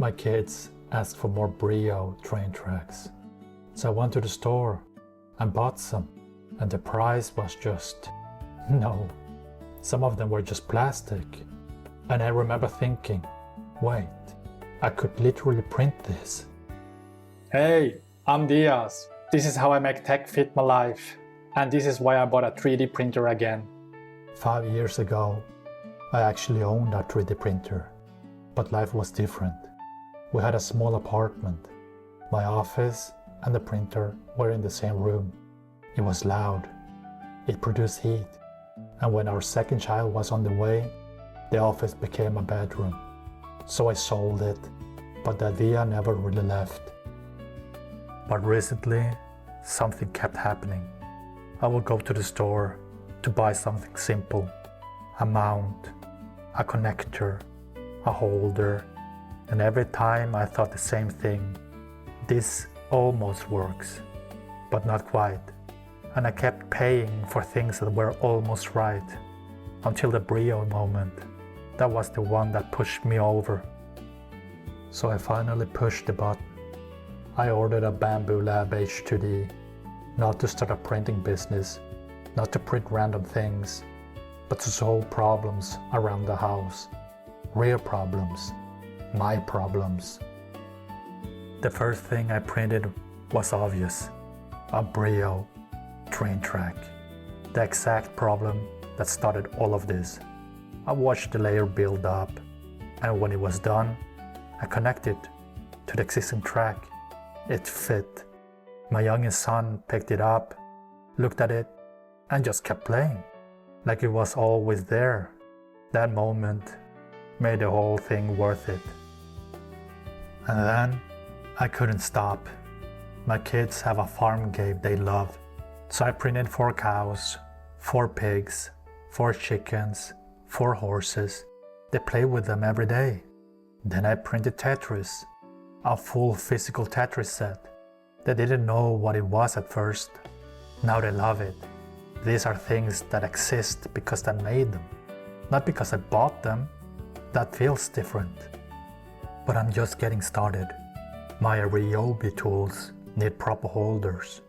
My kids asked for more BRIO train tracks. So I went to the store and bought some, and the price was just no. Some of them were just plastic. And I remember thinking, wait, I could literally print this. Hey, I'm Diaz. This is how I make tech fit my life. And this is why I bought a 3D printer again. 5 years ago, I actually owned a 3D printer, but life was different. We had a small apartment. My office and the printer were in the same room. It was loud. It produced heat. And when our second child was on the way, the office became a bedroom. So I sold it, but the idea never really left. But recently, something kept happening. I would go to the store to buy something simple. A mount, a connector, a holder, and every time I thought the same thing. This almost works, but not quite. And I kept paying for things that were almost right, until the BRIO moment. That was the one that pushed me over. So I finally pushed the button. I ordered a Bamboo Lab H2D, not to start a printing business, not to print random things, but to solve problems around the house. Real problems, my problems. The first thing I printed was obvious, a BRIO train track. The exact problem that started all of this. I watched the layer build up, and when it was done, I connected to the existing track. It fit. My youngest son picked it up, looked at it, and just kept playing, like it was always there. That moment made the whole thing worth it. And then I couldn't stop. My kids have a farm game they love. So I printed 4 cows, 4 pigs, 4 chickens, 4 horses. They play with them every day. Then I printed Tetris, a full physical Tetris set. They didn't know what it was at first. Now they love it. These are things that exist because I made them, not because I bought them. That feels different. But I'm just getting started. My Ryobi tools need proper holders.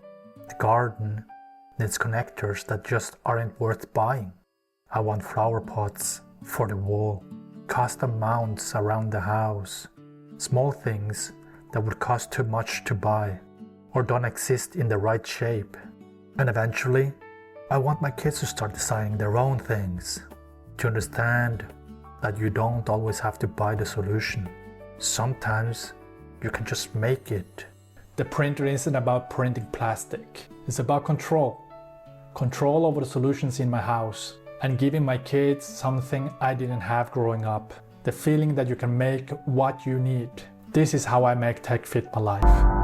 The garden needs connectors that just aren't worth buying. I want flower pots for the wall, custom mounts around the house, small things that would cost too much to buy or don't exist in the right shape. And eventually, I want my kids to start designing their own things, to understand that you don't always have to buy the solution. Sometimes you can just make it. The printer isn't about printing plastic. It's about control. Control over the solutions in my house and giving my kids something I didn't have growing up. The feeling that you can make what you need. This is how I make tech fit my life.